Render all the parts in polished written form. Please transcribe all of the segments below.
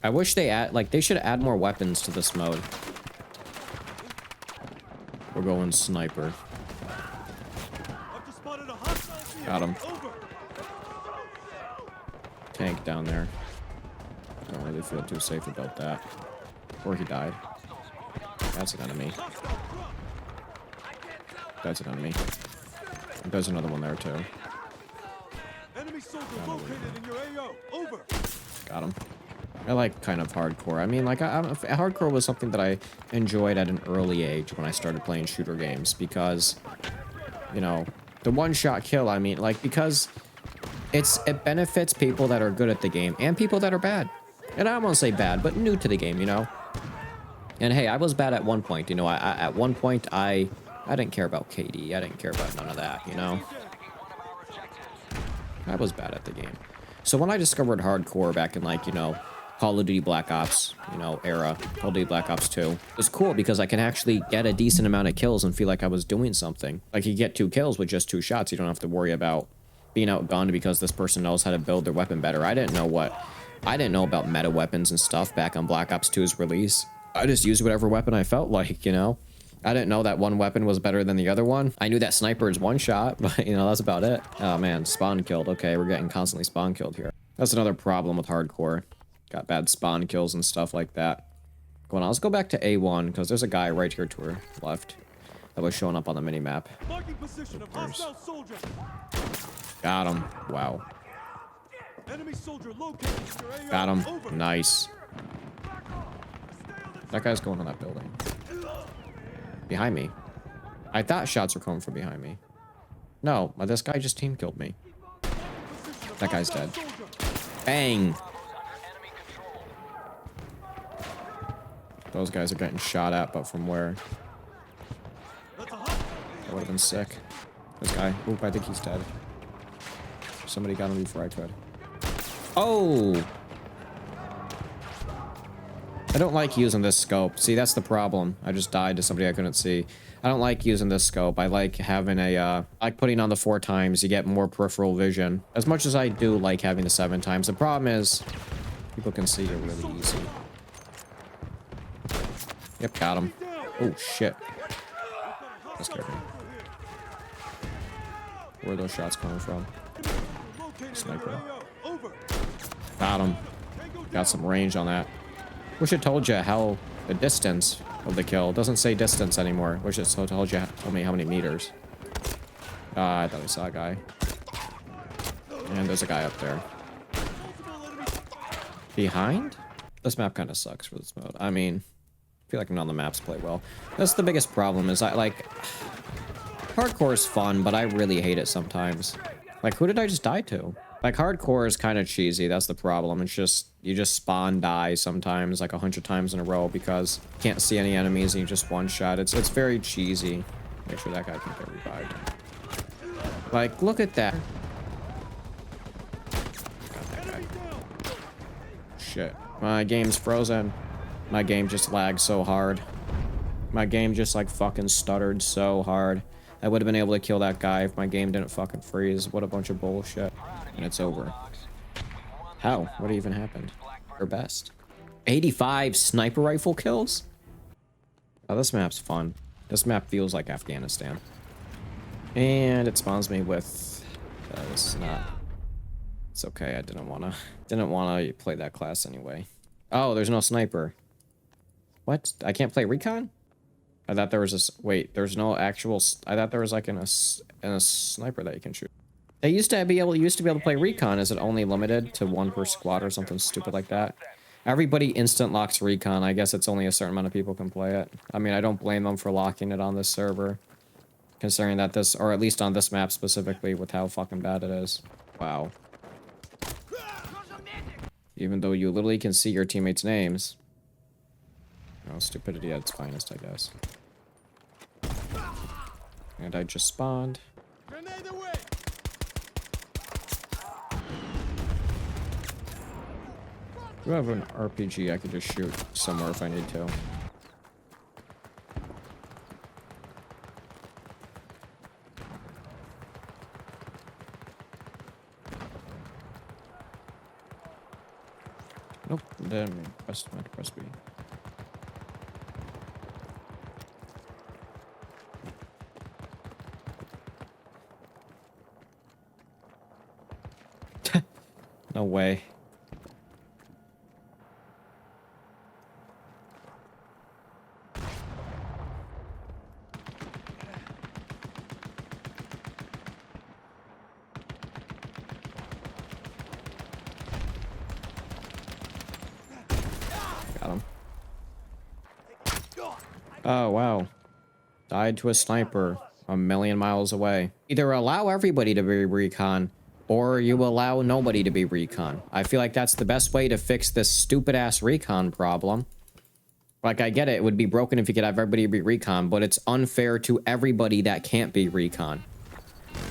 I wish they should add more weapons to this mode. We're going sniper. Got him. Tank down there. Don't really feel too safe about that. Or he died. That's an enemy. That's an enemy. There's another one there too. Got him. I like kind of hardcore. I mean, like, hardcore was something that I enjoyed at an early age when I started playing shooter games because, you know, the one-shot kill, I mean, like, because it benefits people that are good at the game and people that are bad. And I won't say bad, but new to the game, you know? And hey, I was bad at one point, you know, at one point, I didn't care about KD. I didn't care about none of that, you know? I was bad at the game. So when I discovered hardcore back in, like, you know, Call of Duty Black Ops, you know, era, Call of Duty Black Ops 2, it was cool because I can actually get a decent amount of kills and feel like I was doing something. Like, you get 2 kills with just 2 shots. You don't have to worry about being outgunned because this person knows how to build their weapon better. I didn't know about meta weapons and stuff back on Black Ops 2's release. I just used whatever weapon I felt like, you know? I didn't know that one weapon was better than the other one. I knew that sniper is one shot, but, you know, that's about it. Oh, man, spawn killed. Okay, we're getting constantly spawn killed here. That's another problem with hardcore. Got bad spawn kills and stuff like that going on. Let's go back to A1, because there's a guy right here to our left that was showing up on the minimap. Got him. Wow. Got him. Nice. That guy's going on that building. Behind me. I thought shots were coming from behind me. No, this guy just team killed me. That guy's dead. Bang! Those guys are getting shot at, but from where? That would have been sick. This guy. Oop, I think he's dead. Somebody got him before I could. Oh! I don't like using this scope. See, that's the problem. I just died to somebody I couldn't see. I don't like using this scope. I like having a, like putting on the 4 times. You get more peripheral vision. As much as I do like having the 7 times. The problem is, people can see it really easy. Yep, got him. Oh, shit. That scared me. Where are those shots coming from? Sniper. Got him. Got some range on that. Wish it told you how the distance of the kill. It doesn't say distance anymore. Wish it told me how many meters. I thought I saw a guy. And there's a guy up there. Behind? This map kind of sucks for this mode. I mean, I feel like none of the maps play well. That's the biggest problem is hardcore is fun, but I really hate it sometimes. Like, who did I just die to? Like, hardcore is kind of cheesy. That's the problem. It's just, you just spawn die sometimes, like 100 times in a row because you can't see any enemies and you just one-shot. It's very cheesy. Make sure that guy can get revived. Like, look at that. Got that guy. Shit. My game's frozen. My game just lagged so hard. My game just, like, fucking stuttered so hard. I would have been able to kill that guy if my game didn't fucking freeze. What a bunch of bullshit. And it's over. How? What even happened? Or best. 85 sniper rifle kills? Oh, this map's fun. This map feels like Afghanistan. And it spawns me with... this is not... It's okay, I didn't wanna play that class anyway. Oh, there's no sniper. What? I can't play recon? I thought there was a... Wait, there's no actual... I thought there was like a sniper that you can shoot. They used to be able to play recon. Is it only limited to 1 per squad or something stupid like that? Everybody instant locks recon. I guess it's only a certain amount of people can play it. I mean, I don't blame them for locking it on this server. Considering that this, or at least on this map specifically, with how fucking bad it is. Wow. Even though you literally can see your teammates' names. Oh, stupidity at its finest, I guess. And I just spawned. Do I have an RPG I could just shoot somewhere if I need to? Nope, then press B. No way. Got him. Oh, wow. Died to a sniper a million miles away. Either allow everybody to be recon, or you allow nobody to be recon. I feel like that's the best way to fix this stupid-ass recon problem. Like, I get it, it would be broken if you could have everybody be recon, but it's unfair to everybody that can't be recon.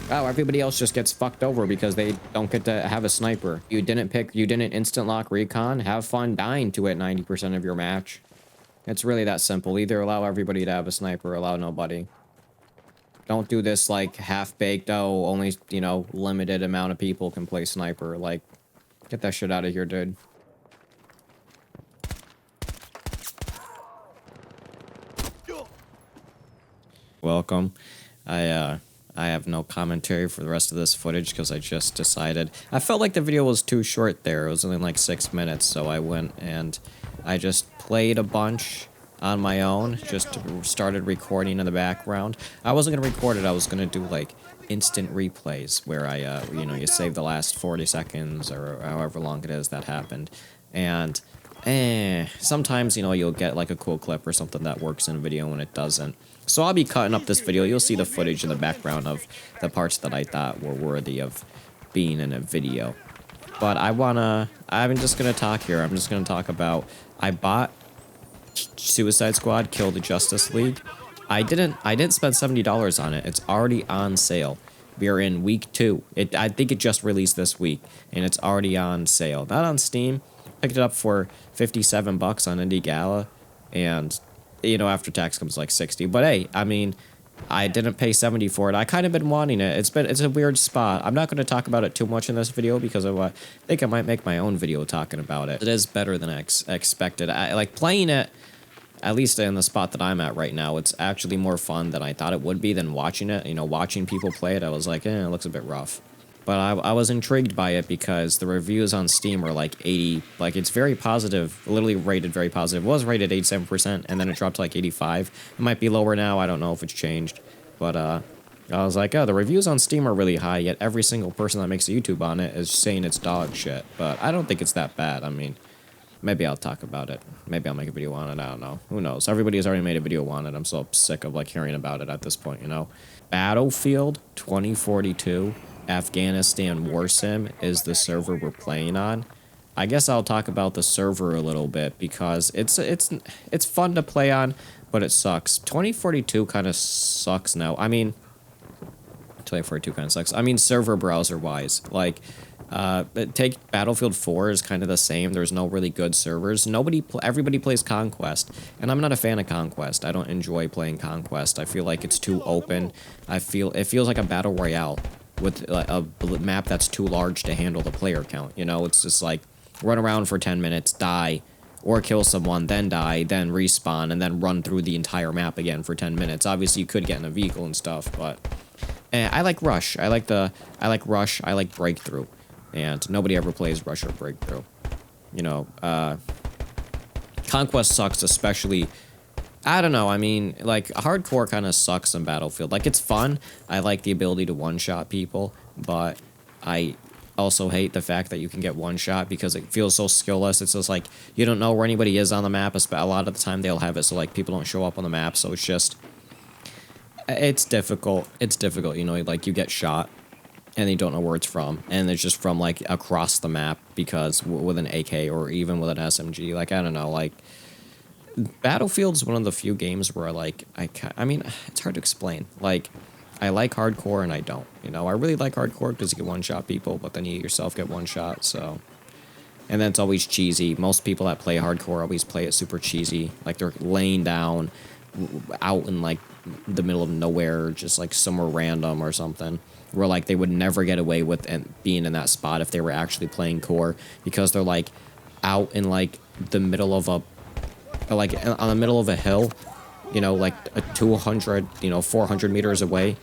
Oh, everybody else just gets fucked over because they don't get to have a sniper. You didn't instant lock recon, have fun dying to it 90% of your match. It's really that simple. Either allow everybody to have a sniper or allow nobody. Don't do this, like, half-baked, oh, only, you know, limited amount of people can play sniper. Like, get that shit out of here, dude. Welcome. I have no commentary for the rest of this footage because I just decided. I felt like the video was too short there. It was only like 6 minutes, so I went and I just played a bunch on my own. Just started recording in the background. I wasn't going to record it. I was going to do like instant replays where I, you know, you save the last 40 seconds or however long it is that happened. And sometimes, you know, you'll get like a cool clip or something that works in a video when it doesn't. So I'll be cutting up this video. You'll see the footage in the background of the parts that I thought were worthy of being in a video. But I'm just gonna talk here. I'm just gonna talk about, I bought Suicide Squad Kill the Justice League. I didn't spend $70 on it. It's already on sale. We are in week 2. I think it just released this week, and it's already on sale. Not on Steam. Picked it up for 57 bucks on Indie Gala, and you know, after tax comes like 60. But hey, I mean, I didn't pay 70 for it. I kind of been wanting it. It's a weird spot. I'm not going to talk about it too much in this video because of what I think I might make my own video talking about it. It is better than I expected. I like playing it, at least in the spot that I'm at right now. It's actually more fun than I thought it would be than watching it. You know, watching people play it, I was like, it looks a bit rough. But I was intrigued by it because the reviews on Steam are like 80, like it's very positive, literally rated very positive. It was rated 87%, and then it dropped to like 85. It might be lower now, I don't know if it's changed. But I was like, oh, the reviews on Steam are really high, yet every single person that makes a YouTube on it is saying it's dog shit. But I don't think it's that bad. I mean, maybe I'll talk about it. Maybe I'll make a video on it, I don't know. Who knows? Everybody has already made a video on it. I'm so sick of like hearing about it at this point, you know? Battlefield 2042. Afghanistan War Sim is the server we're playing on. I guess I'll talk about the server a little bit because it's fun to play on, but it sucks. 2042 kind of sucks now. I mean, 2042 kind of sucks. I mean, server browser wise, like, take Battlefield 4 is kind of the same. There's no really good servers. Everybody plays Conquest, and I'm not a fan of Conquest. I don't enjoy playing Conquest. I feel like it's too open. It feels like a battle royale with a map that's too large to handle the player count. You know, it's just like run around for 10 minutes, die, or kill someone, then die, then respawn, and then run through the entire map again for 10 minutes. Obviously, you could get in a vehicle and stuff, but I like Rush. I like Rush. I like Breakthrough, and nobody ever plays Rush or Breakthrough. You know, Conquest sucks, especially. I don't know, I mean, like, hardcore kind of sucks in Battlefield. Like, it's fun. I like the ability to one-shot people, but I also hate the fact that you can get one-shot because it feels so skillless. It's just like, you don't know where anybody is on the map. A lot of the time they'll have it so, like, people don't show up on the map, so it's just, it's difficult. It's difficult, you know, like, you get shot, and you don't know where it's from, and it's just from, like, across the map because with an AK or even with an SMG, like, I don't know, like, Battlefield's one of the few games where I mean, it's hard to explain. Like, I like hardcore and I don't. You know, I really like hardcore because you can one-shot people, but then you yourself get one-shot, so. And then it's always cheesy. Most people that play hardcore always play it super cheesy. Like, they're laying down out in, like, the middle of nowhere, just, like, somewhere random or something. Where, like, they would never get away with being in that spot if they were actually playing core. Because they're like, out in like the middle of a, like on the middle of a hill, you know, like a 200, you know, 400 meters away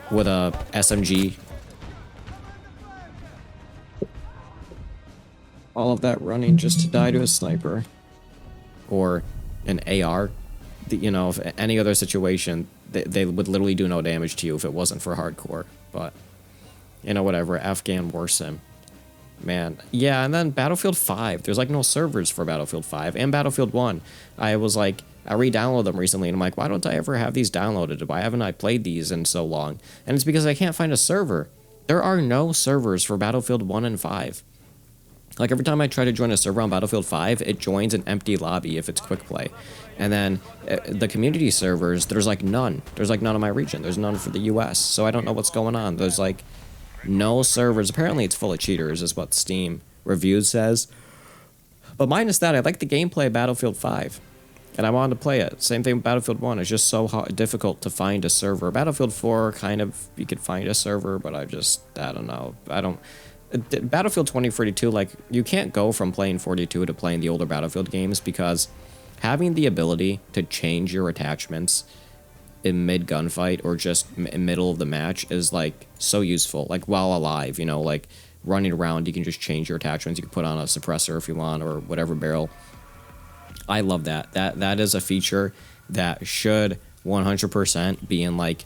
with a SMG. All of that running just to die to a sniper or an AR. You know, if any other situation, they would literally do no damage to you if it wasn't for hardcore. But, you know, whatever. Afghan War Sim. Man. Yeah, and then Battlefield 5. There's like no servers for Battlefield 5 and Battlefield 1. I was like, I re-downloaded them recently and I'm like, why don't I ever have these downloaded? Why haven't I played these in so long? And it's because I can't find a server. There are no servers for Battlefield 1 and 5. Like, every time I try to join a server on Battlefield 5, it joins an empty lobby if it's quick play. And then the community servers, there's like none. There's like none in my region. There's none for the US. So I don't know what's going on. There's like no servers. Apparently it's full of cheaters is what Steam reviews says. But minus that, I like the gameplay of Battlefield 5. And I wanted to play it. Same thing with Battlefield 1. It's just so difficult to find a server. Battlefield 4, kind of, you could find a server, but I don't know. Battlefield 2042, like, you can't go from playing 42 to playing the older Battlefield games because having the ability to change your attachments in mid-gunfight or just in middle of the match is, like, so useful. Like, while alive, you know, like, running around, you can just change your attachments. You can put on a suppressor if you want or whatever barrel. I love that. That is a feature that should 100% be in, like,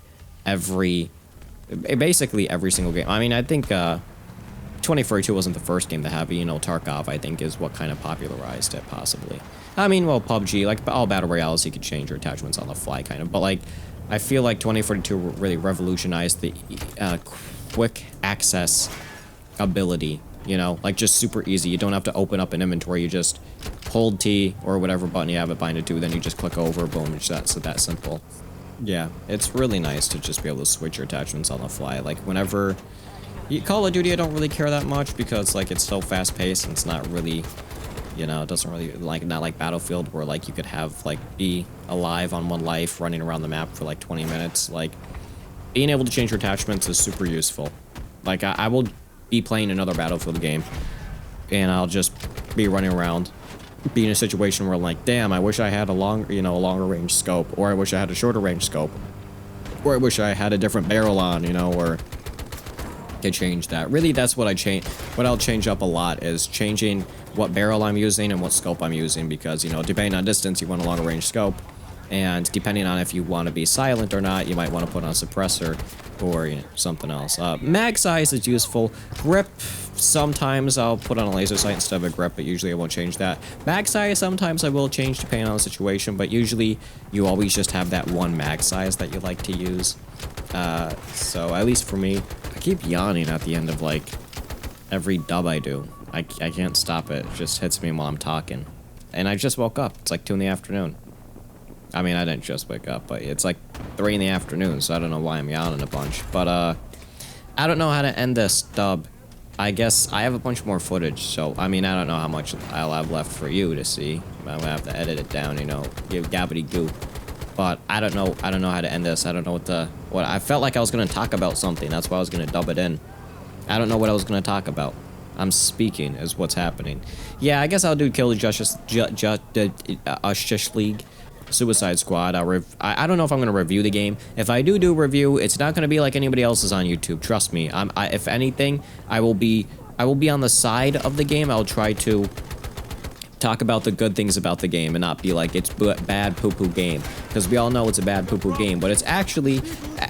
basically every single game. I mean, I think, 2042 wasn't the first game to have it, you know, Tarkov, I think, is what kind of popularized it, possibly. I mean, well, PUBG, like, all Battle Royales, you could change your attachments on the fly, kind of, but, like, I feel like 2042 really revolutionized the quick access ability, you know, like, just super easy. You don't have to open up an inventory, you just hold T, or whatever button you have it binded to, then you just click over, boom, it's that simple. Yeah, it's really nice to just be able to switch your attachments on the fly, like, whenever... Call of Duty, I don't really care that much because, like, it's so fast-paced and it's not really, you know, it doesn't really, like, not like Battlefield where, like, you could have, like, be alive on one life running around the map for, like, 20 minutes. Like, being able to change your attachments is super useful. Like, I will be playing another Battlefield game and I'll just be running around, be in a situation where I'm like, damn, I wish I had a longer range scope, or I wish I had a shorter range scope, or I wish I had a different barrel on, you know, or... to change that. Really, that's what I'll change up a lot is changing what barrel I'm using and what scope I'm using because, you know, depending on distance, you want a longer range scope, and depending on if you want to be silent or not, you might want to put on a suppressor or, you know, something else. Mag size is useful. Grip, sometimes I'll put on a laser sight instead of a grip, but usually I won't change that. Mag size, sometimes I will change depending on the situation, but usually you always just have that one mag size that you like to use. So at least for me, I keep yawning at the end of, like, every dub I do. I can't stop it. It just hits me while I'm talking. And I just woke up. It's like 2 in the afternoon. I mean, I didn't just wake up, but it's like 3 in the afternoon, so I don't know why I'm yawning a bunch. But, I don't know how to end this dub. I guess I have a bunch more footage, so, I mean, I don't know how much I'll have left for you to see. I'm gonna have to edit it down, you know, give gabbity goo. But I don't know how to end this. I don't know what I felt like I was gonna talk about something. That's why I was gonna dub it in. I don't know what I was gonna talk about. I'm speaking is what's happening. Yeah, I guess I'll do Kill the Justice League, Suicide Squad. I don't know if I'm gonna review the game. If I do review, it's not gonna be like anybody else's on YouTube. Trust me. If anything, I will be on the side of the game. I'll try to talk about the good things about the game and not be like it's bad poo-poo game, because we all know it's a bad poo-poo game, but it's actually,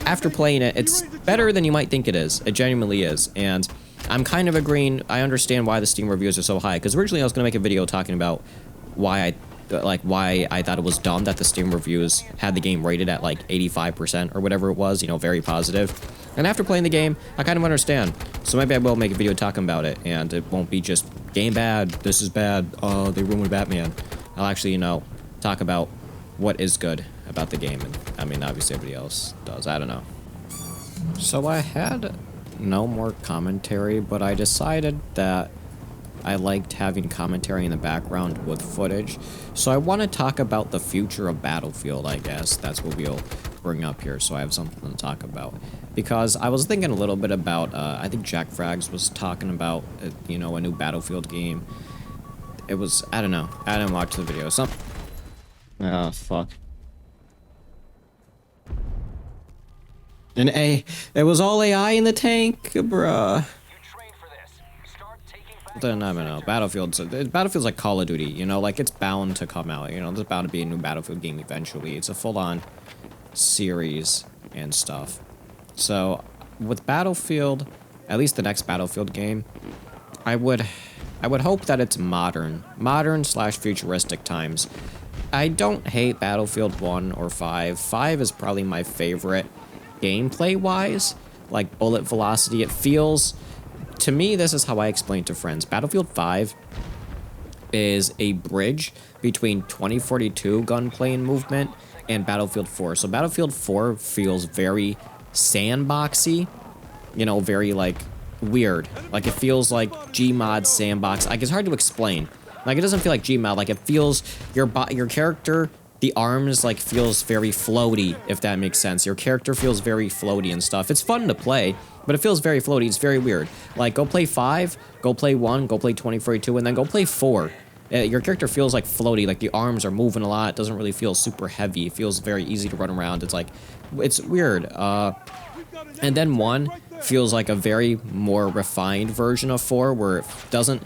after playing it, it's better than you might think it is. It genuinely is, and I'm kind of agreeing. I understand why the Steam reviews are so high, because originally I was going to make a video talking about why I thought it was dumb that the Steam reviews had the game rated at like 85% or whatever it was, you know, very positive. And after playing the game, I kind of understand. So maybe I will make a video talking about it, and it won't be just, game bad, this is bad, oh, they ruined Batman. I'll actually, you know, talk about what is good about the game, and, I mean, obviously everybody else does, I don't know. So I had no more commentary, but I decided that I liked having commentary in the background with footage, so I want to talk about the future of Battlefield, I guess. That's what we'll bring up here, so I have something to talk about. Because I was thinking a little bit about, I think Jack Frags was talking about, you know, a new Battlefield game. it was, I don't know. I didn't watch the video. Oh, fuck. It was all AI in the tank, bruh. Then, I don't know. Battlefield's like Call of Duty, you know? Like, it's bound to come out, you know? There's bound to be a new Battlefield game eventually. It's a full-on series and stuff. So, with Battlefield, at least the next Battlefield game, I would hope that it's modern slash futuristic times. I don't hate Battlefield 1 or 5. 5 is probably my favorite gameplay wise, like bullet velocity. It feels, to me, this is how I explain to friends. Battlefield 5 is a bridge between 2042 gunplay and movement and Battlefield 4. So Battlefield 4 feels very sandboxy, you know, very like weird. Like it feels like Gmod sandbox. Like it's hard to explain. Like it doesn't feel like Gmod. Like it feels your character, the arms like feels very floaty, if that makes sense. Your character feels very floaty and stuff. It's fun to play, but it feels very floaty. It's very weird. Like go play 5, go play 1, go play 2042, and then go play 4. Your character feels like floaty, like the arms are moving a lot. It doesn't really feel super heavy. It feels very easy to run around. It's like, it's weird. And then 1 feels like a very more refined version of 4, where it doesn't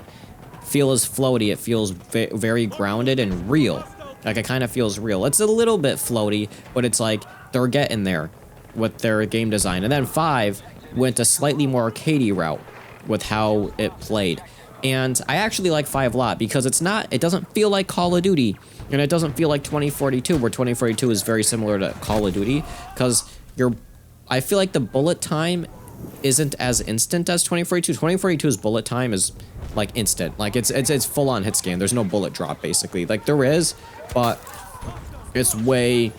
feel as floaty. It feels very grounded and real. Like it kind of feels real. It's a little bit floaty, but it's like they're getting there with their game design. And then 5 went a slightly more arcadey route with how it played. And I actually like 5 a lot because it doesn't feel like Call of Duty, and it doesn't feel like 2042, where 2042 is very similar to Call of Duty, because I feel like the bullet time isn't as instant as 2042. 2042's bullet time is like instant. Like it's full on hit scan. There's no bullet drop basically. Like there is, but it's way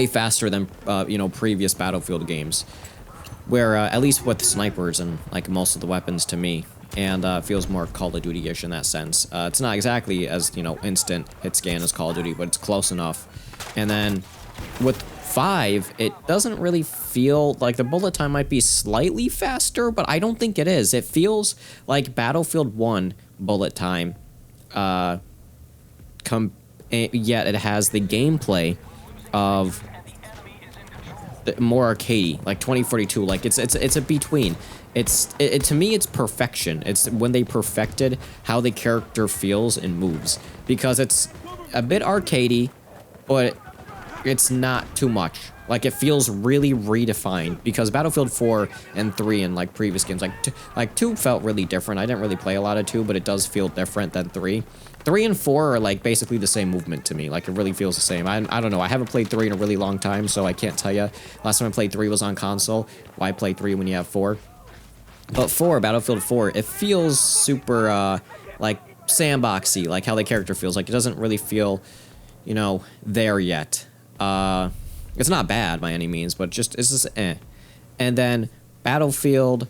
faster than you know, previous Battlefield games, where at least with snipers and like most of the weapons to me, and feels more Call of Duty-ish in that sense. It's not exactly as, you know, instant hit scan as Call of Duty, but it's close enough. And then with 5, it doesn't really feel like the bullet time might be slightly faster, but I don't think it is. It feels like Battlefield 1 bullet time, yet it has the gameplay of more arcadey, like 2042. Like it's a between. To me, it's perfection. It's when they perfected how the character feels and moves, because it's a bit arcadey, but it's not too much. Like it feels really redefined, because Battlefield 4 and 3 and like previous games, like 2 felt really different. I didn't really play a lot of 2, but it does feel different than 3. 3 and 4 are like basically the same movement to me. Like it really feels the same. I don't know. I haven't played 3 in a really long time, so I can't tell you. Last time I played 3 was on console. Why play 3 when you have 4? But 4, Battlefield 4, it feels super like sandboxy, like how the character feels. Like it doesn't really feel, you know, there yet. It's not bad by any means, but it's just eh. And then Battlefield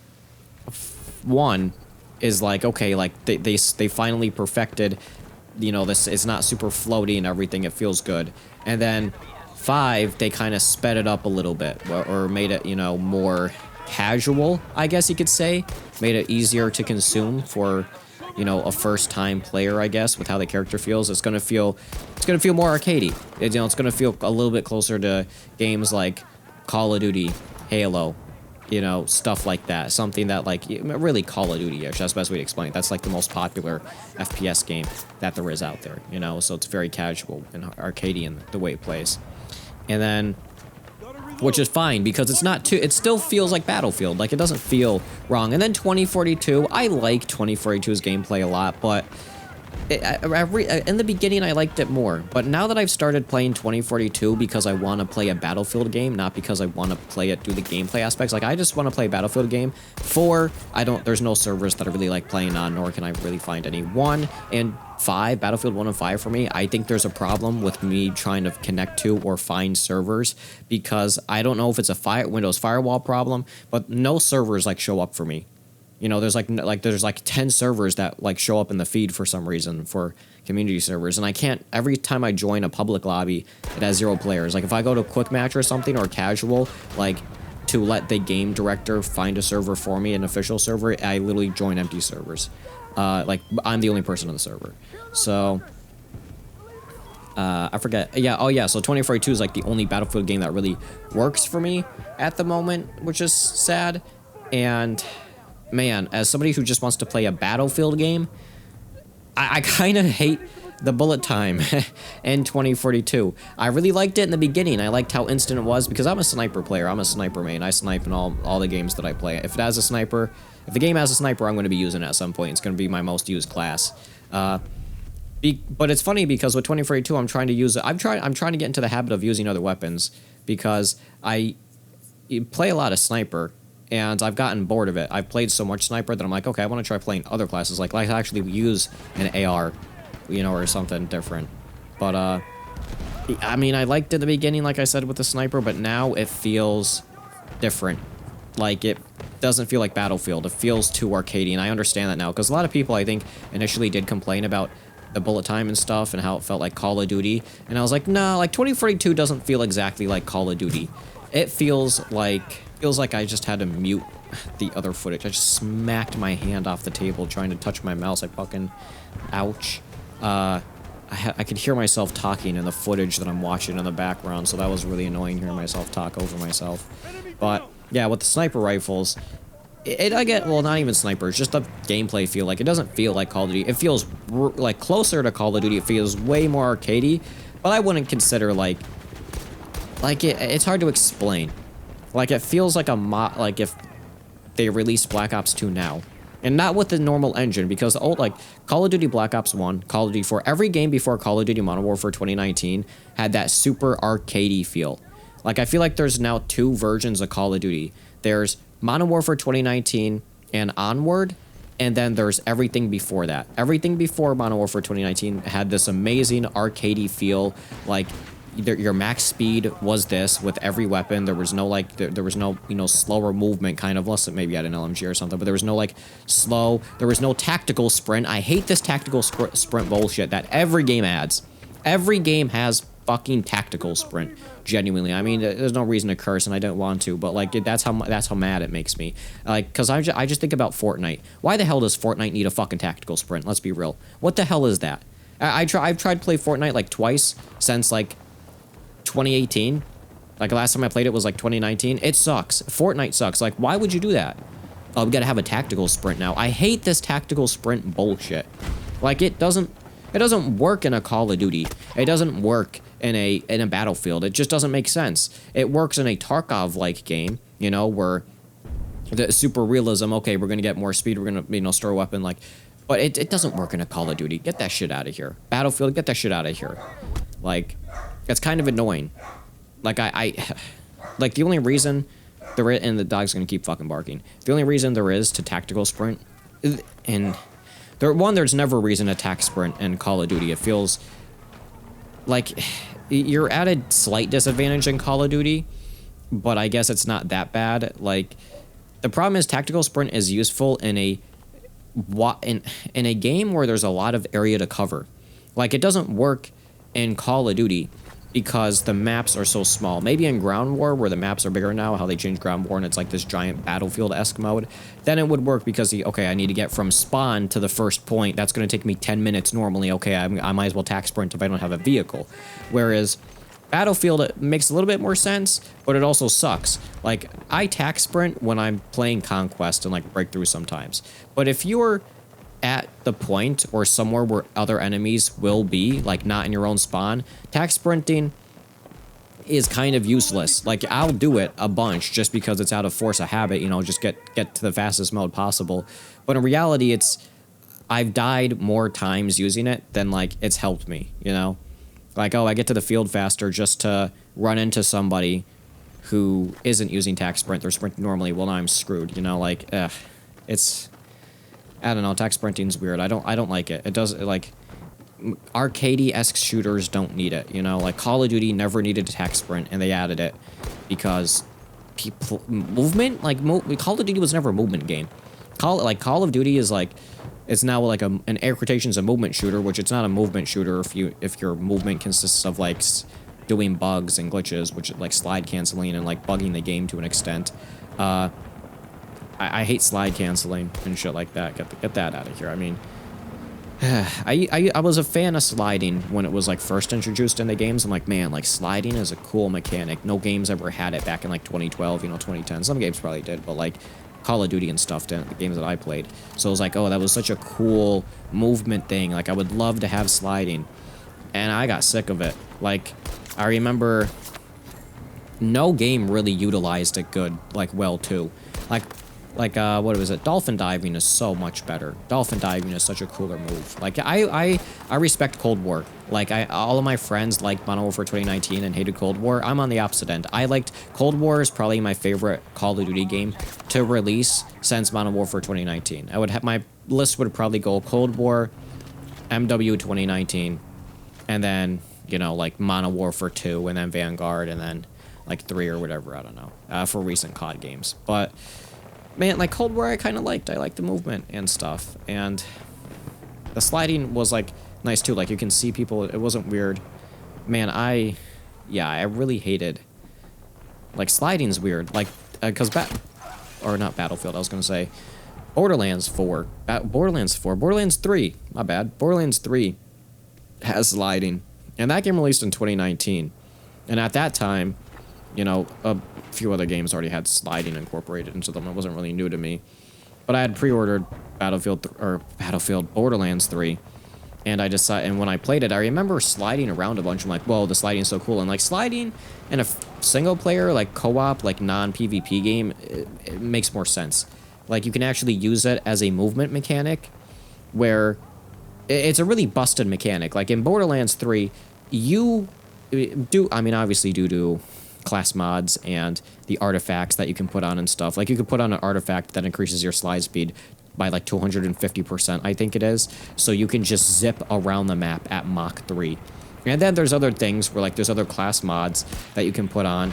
1 is like, okay, like they finally perfected, you know, this. It's not super floaty and everything. It feels good. And then 5, they kind of sped it up a little bit, or made it, you know, more casual, I guess you could say. Made it easier to consume for, you know, a first-time player, I guess, with how the character feels. It's gonna feel more arcadey. You know, it's gonna feel a little bit closer to games like Call of Duty, Halo, you know, stuff like that. Something that, like, really Call of Duty-ish. That's the best way to explain it. That's like the most popular FPS game that there is out there, you know. So it's very casual and arcadey in the way it plays. And then, which is fine, because it's not too, it still feels like Battlefield. Like, it doesn't feel wrong. And then 2042, I like 2042's gameplay a lot, but in the beginning, I liked it more. But now that I've started playing 2042 because I want to play a Battlefield game, not because I want to play it, do the gameplay aspects. Like, I just want to play a Battlefield game. 4, there's no servers that I really like playing on, nor can I really find any. 1 and 5, Battlefield 1 and 5 for me, I think there's a problem with me trying to connect to or find servers, because I don't know if it's a Windows firewall problem, but no servers like show up for me. You know, there's like 10 servers that like show up in the feed for some reason, for community servers, and I can't, every time I join a public lobby, it has 0 players. Like if I go to quick match or something, or casual, like to let the game director find a server for me, an official server, I literally join empty servers. Like, I'm the only person on the server. So, I forget. Yeah, oh yeah, so 2042 is like the only Battlefield game that really works for me at the moment, which is sad. And, man, as somebody who just wants to play a Battlefield game, I kind of hate the bullet time in 2042. I really liked it in the beginning. I liked how instant it was because I'm a sniper player. I'm a sniper main. I snipe in all the games that I play. If it has a sniper, if the game has a sniper, I'm going to be using it at some point. It's going to be my most used class. But it's funny because with 2042, I'm trying to use it. I'm trying to get into the habit of using other weapons because I play a lot of sniper. And I've gotten bored of it. I've played so much sniper that I'm like, okay, I want to try playing other classes. Like actually use an AR, you know, or something different. But, I mean, I liked it in the beginning, like I said, with the sniper, but now it feels different. Like, it doesn't feel like Battlefield. It feels too arcadey, and I understand that now. Because a lot of people, I think, initially did complain about the bullet time and stuff and how it felt like Call of Duty. And I was like, nah, like, 2042 doesn't feel exactly like Call of Duty. It feels like I just had to mute the other footage. I just smacked my hand off the table trying to touch my mouse. I fucking... Ouch. I could hear myself talking in the footage that I'm watching in the background, so that was really annoying hearing myself talk over myself. But, yeah, with the sniper rifles, I get... Well, not even snipers, just the gameplay feel. Like, it doesn't feel like Call of Duty. It feels, like, closer to Call of Duty. It feels way more arcadey, but I wouldn't consider, like... it's hard to explain. Like, it feels like like if they released Black Ops 2 now. And not with the normal engine, because the old, like, Call of Duty Black Ops 1, Call of Duty 4, every game before Call of Duty Modern Warfare 2019 had that super arcadey feel. Like, I feel like there's now two versions of Call of Duty. There's Modern Warfare 2019 and Onward, and then there's everything before that. Everything before Modern Warfare 2019 had this amazing arcadey feel, like... Your max speed was this with every weapon. There was no, like, there was no, you know, slower movement kind of, unless maybe you had an LMG or something, but there was no, like, slow. There was no tactical sprint. I hate this tactical sprint bullshit that every game adds. Every game has fucking tactical sprint, genuinely. I mean, there's no reason to curse, and I don't want to, but, like, that's how mad it makes me. Like, because I just think about Fortnite. Why the hell does Fortnite need a fucking tactical sprint? Let's be real. What the hell is that? I've tried to play Fortnite, like, twice since, like, 2018. Like, last time I played it was like 2019. It sucks. Fortnite sucks. Like, why would you do that? Oh, we gotta have a tactical sprint now. I hate this tactical sprint bullshit. Like, it doesn't work in a Call of Duty. It doesn't work in a Battlefield. It just doesn't make sense. It works in a Tarkov-like game, you know, where the super realism, okay, we're gonna get more speed, we're gonna, you know, store a weapon, like, but it doesn't work in a Call of Duty. Get that shit out of here. Battlefield, get that shit out of here. Like, it's kind of annoying. Like, like, the only reason there is, and the dog's gonna keep fucking barking. The only reason there is to tactical sprint, and there's never a reason to tac sprint in Call of Duty. It feels like you're at a slight disadvantage in Call of Duty, but I guess it's not that bad. Like, the problem is tactical sprint is useful in a game where there's a lot of area to cover. Like, it doesn't work in Call of Duty because the maps are so small. Maybe in Ground War, where the maps are bigger now, how they changed Ground War and it's like this giant Battlefield-esque mode, then it would work because, okay, I need to get from spawn to the first point. That's going to take me 10 minutes normally. Okay, I might as well tac sprint if I don't have a vehicle. Whereas Battlefield, it makes a little bit more sense, but it also sucks. Like, I tac sprint when I'm playing Conquest and, like, Breakthrough sometimes. But if you're at the point or somewhere where other enemies will be, like not in your own spawn, tac sprinting is kind of useless. Like, I'll do it a bunch just because it's out of force of habit, you know, just get to the fastest mode possible. But in reality, I've died more times using it than, like, it's helped me, you know? Like, oh, I get to the field faster just to run into somebody who isn't using tac sprint. They're sprinting normally. Well, now I'm screwed, you know? Like, it's... I don't know, tac sprinting's weird. I don't like it. It does, like, arcadey-esque shooters don't need it, you know? Like, Call of Duty never needed a tac sprint, and they added it because people... Movement? Like, Call of Duty was never a movement game. Call of Duty is, like... It's now, like, an air quotations a movement shooter, which it's not a movement shooter if your movement consists of, like, doing bugs and glitches, which, like, slide canceling and, like, bugging the game to an extent. I hate slide canceling and shit like that. Get that out of here. I mean, I was a fan of sliding when it was like first introduced in the games. I'm like, man, like sliding is a cool mechanic. No games ever had it back in like 2012, you know, 2010. Some games probably did, but like Call of Duty and stuff didn't, the games that I played. So it was like, oh, that was such a cool movement thing. Like I would love to have sliding. And I got sick of it. Like, I remember no game really utilized it good, like, well, too. Like, what was it? Dolphin diving is so much better. Dolphin diving is such a cooler move. Like, I respect Cold War. Like, all of my friends liked Modern Warfare 2019 and hated Cold War. I'm on the opposite end. I liked Cold War is probably my favorite Call of Duty game to release since Modern Warfare 2019. I would have, my list would probably go Cold War, MW 2019, and then, you know, like Modern Warfare 2, and then Vanguard, and then like 3 or whatever, I don't know, for recent COD games. But man, like Cold War I kind of liked. I liked the movement and stuff, and the sliding was like nice too. Like you can see people, it wasn't weird. Man, I really hated, like sliding's weird, like because not Battlefield, I was gonna say Borderlands 4, Borderlands 3, my bad, Borderlands 3 has sliding, and that game released in 2019, and at that time, you know, a few other games already had sliding incorporated into them. It wasn't really new to me, but I had pre-ordered Borderlands 3, and I decided, and when I played it, I remember sliding around a bunch. I'm like, whoa, the sliding is so cool. And like sliding in a single player, like co-op, like non-PvP game, it makes more sense. Like you can actually use it as a movement mechanic, where it's a really busted mechanic. Like in Borderlands 3, you do, I mean, obviously due to class mods and the artifacts that you can put on and stuff. Like you could put on an artifact that increases your slide speed by like 250%, I think it is. So you can just zip around the map at Mach 3. And then there's other things where like there's other class mods that you can put on.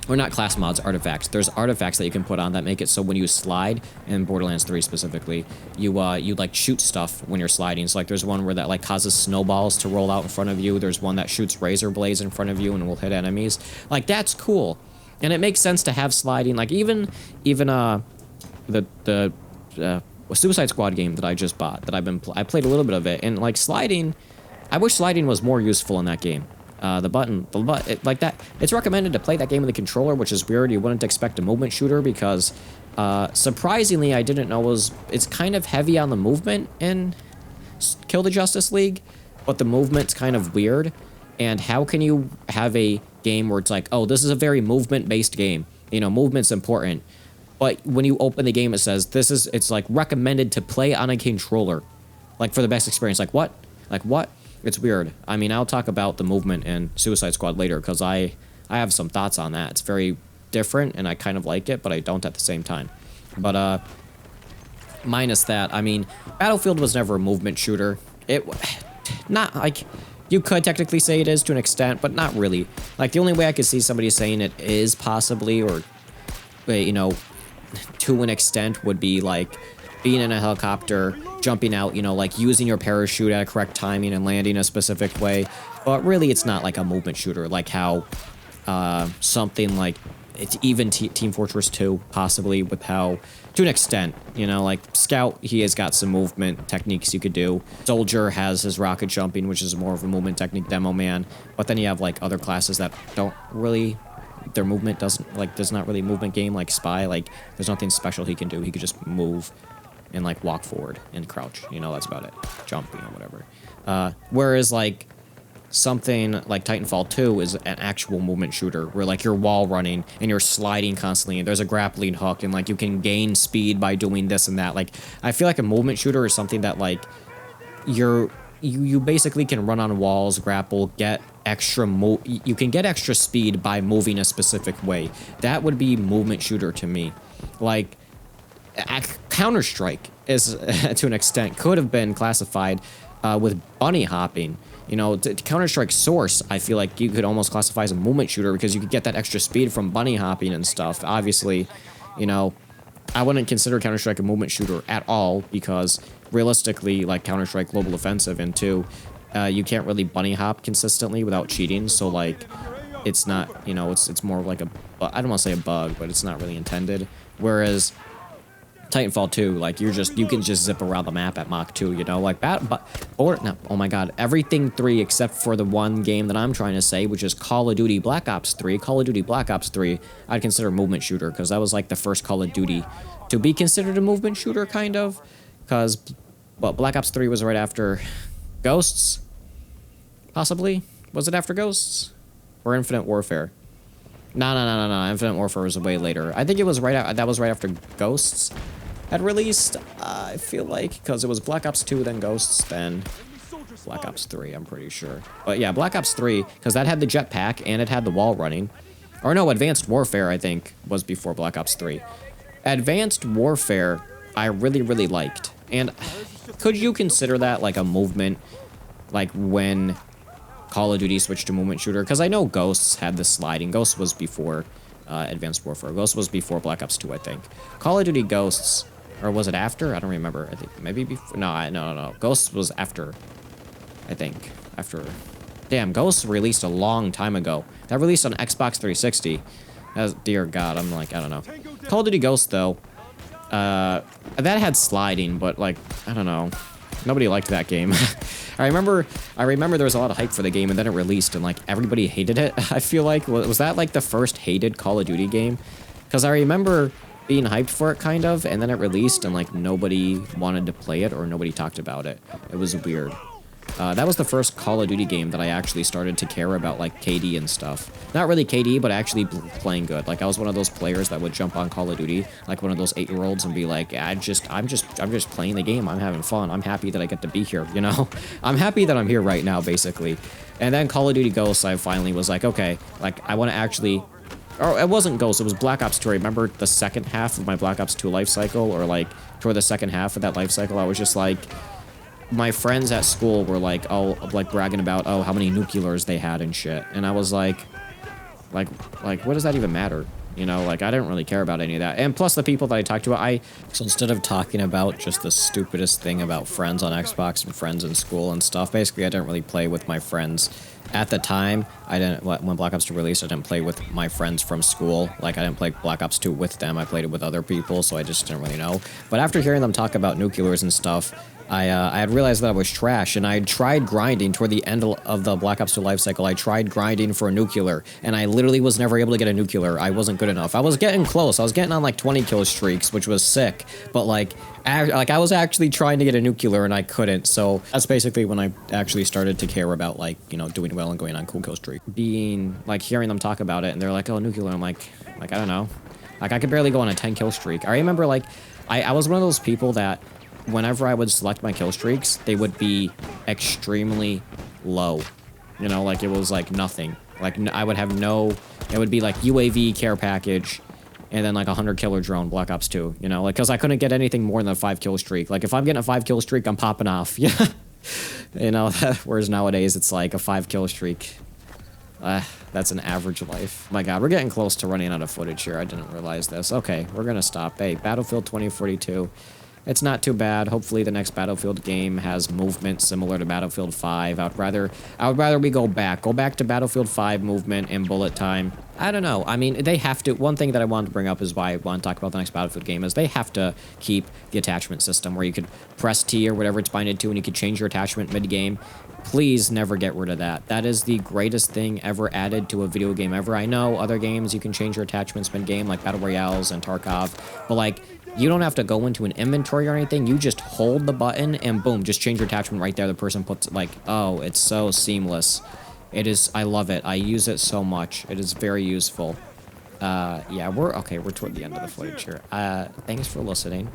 Or not class mods, artifacts. There's artifacts that you can put on that make it so when you slide, in Borderlands 3 specifically, you like shoot stuff when you're sliding. So like there's one where that like causes snowballs to roll out in front of you. There's one that shoots razor blades in front of you and will hit enemies. Like that's cool. And it makes sense to have sliding. Like even the Suicide Squad game that I just bought, that I played a little bit of it, and like sliding, I wish sliding was more useful in that game. Like that, it's recommended to play that game with a controller, which is weird. You wouldn't expect a movement shooter because, surprisingly, I didn't know it's kind of heavy on the movement in Kill the Justice League, but the movement's kind of weird. And how can you have a game where it's like, oh, this is a very movement-based game, you know, movement's important, but when you open the game, it says it's like recommended to play on a controller, like for the best experience. Like what? Like what? It's weird. I mean, I'll talk about the movement in Suicide Squad later because I have some thoughts on that. It's very different, and I kind of like it, but I don't at the same time. But minus that, I mean, Battlefield was never a movement shooter. Not like you could technically say it is to an extent, but not really. Like the only way I could see somebody saying it is possibly, or you know, to an extent, would be like being in a helicopter, jumping out, you know, like using your parachute at a correct timing and landing a specific way. But really, it's not like a movement shooter, like how something like it's even Team Fortress 2, possibly, with how, to an extent, you know, like Scout, he has got some movement techniques you could do. Soldier has his rocket jumping, which is more of a movement technique, Demo Man. But then you have like other classes that don't really, their movement doesn't, like, there's not really a movement game, like Spy, like there's nothing special he can do. He could just move and like walk forward and crouch, you know, that's about it. Jump, you know, whatever. Whereas like something like Titanfall 2 is an actual movement shooter where like you're wall running and you're sliding constantly and there's a grappling hook and like you can gain speed by doing this and that. Like I feel like a movement shooter is something that like you basically can run on walls, grapple, get extra you can get extra speed by moving a specific way. That would be movement shooter to me. Like Counter-Strike is to an extent could have been classified with bunny hopping. You know, Counter-Strike Source, I feel like you could almost classify as a movement shooter because you could get that extra speed from bunny hopping and stuff. Obviously, you know, I wouldn't consider Counter-Strike a movement shooter at all because realistically, like Counter-Strike Global Offensive and 2, you can't really bunny hop consistently without cheating. So like, it's not, you know, it's more like I don't want to say a bug, but it's not really intended. Whereas Titanfall 2, like you can just zip around the map at Mach 2, you know, like oh my god, everything 3 except for the one game that I'm trying to say, which is Call of Duty Black Ops 3. Call of Duty Black Ops 3, I'd consider a movement shooter because that was like the first Call of Duty to be considered a movement shooter, kind of, because, well, Black Ops 3 was right after Ghosts, possibly? Was it after Ghosts? Or Infinite Warfare? No. Infinite Warfare was way later. I think it was that was right after Ghosts had released, I feel like, because it was Black Ops 2, then Ghosts, then Black Ops 3, I'm pretty sure. But yeah, Black Ops 3, because that had the jetpack, and it had the wall running. Or no, Advanced Warfare, I think, was before Black Ops 3. Advanced Warfare, I really, really liked. And could you consider that, like, a movement, like, when Call of Duty switched to movement shooter? Because I know Ghosts had the sliding. Ghosts was before Advanced Warfare. Ghosts was before Black Ops 2, I think. Call of Duty Ghosts, or was it after? I don't remember. I think maybe before. No. Ghosts was after, I think. After. Damn, Ghosts released a long time ago. That released on Xbox 360. Dear God, I'm like, I don't know. Call of Duty Ghosts, though, that had sliding, but, like, I don't know. Nobody liked that game. I remember there was a lot of hype for the game, and then it released, and, like, everybody hated it, I feel like. Was that, like, the first hated Call of Duty game? Because I remember being hyped for it, kind of, and then it released, and, like, nobody wanted to play it, or nobody talked about it. It was weird. That was the first Call of Duty game that I actually started to care about, like, KD and stuff. Not really KD, but actually playing good. Like, I was one of those players that would jump on Call of Duty, like one of those 8-year-olds, and be like, I'm just playing the game. I'm having fun. I'm happy that I get to be here, you know? I'm happy that I'm here right now, basically. And then Call of Duty Ghosts, I finally was like, okay, like, I want to actually... Or it wasn't Ghosts, it was Black Ops 2. I remember the second half of my Black Ops 2 life cycle, or, like, toward the second half of that life cycle, I was just like... My friends at school were like, oh, like bragging about, oh, how many nuclears they had and shit. And I was like, what does that even matter? You know, like, I didn't really care about any of that. And plus the people that I talked to, so instead of talking about just the stupidest thing about friends on Xbox and friends in school and stuff, basically I didn't really play with my friends. At the time, when Black Ops 2 released, I didn't play with my friends from school. Like, I didn't play Black Ops 2 with them. I played it with other people, so I just didn't really know. But after hearing them talk about nuclears and stuff, I had realized that I was trash, and I had tried grinding toward the end of the Black Ops 2 life cycle. I tried grinding for a nuclear, and I literally was never able to get a nuclear. I wasn't good enough. I was getting close. I was getting on, like, 20 kill streaks, which was sick, but, like, I was actually trying to get a nuclear, and I couldn't, so that's basically when I actually started to care about, like, you know, doing well and going on cool kill streak. Hearing them talk about it, and they're like, oh, nuclear, I'm like, I don't know. Like, I could barely go on a 10 kill streak. I remember, like, I was one of those people that whenever I would select my kill streaks, they would be extremely low. You know, like, it was, like, nothing. Like, I would have it would be, like, UAV care package, and then, like, 100 killer drone, Black Ops 2, you know? Like, because I couldn't get anything more than a 5 kill streak. Like, if I'm getting a 5 kill streak, I'm popping off. Yeah. You know, whereas nowadays, it's, like, a 5 kill streak. That's an average life. Oh my god, we're getting close to running out of footage here. I didn't realize this. Okay, we're gonna stop. Hey, Battlefield 2042. It's not too bad. Hopefully the next Battlefield game has movement similar to Battlefield 5. I would rather we go back to Battlefield 5 movement and bullet time. I don't know. I mean, they have to. One thing that I wanted to bring up is why I want to talk about the next Battlefield game is they have to keep the attachment system where you could press T or whatever it's binded to and you could change your attachment mid-game. Please never get rid of that. That is the greatest thing ever added to a video game ever. I know other games you can change your attachments mid-game like Battle Royales and Tarkov, but, like, you don't have to go into an inventory or anything. You just hold the button and boom, just change your attachment right there. The person puts, like, oh, it's so seamless. It is, I love it. I use it so much. It is very useful. Yeah, we're toward the end of the footage here. Thanks for listening.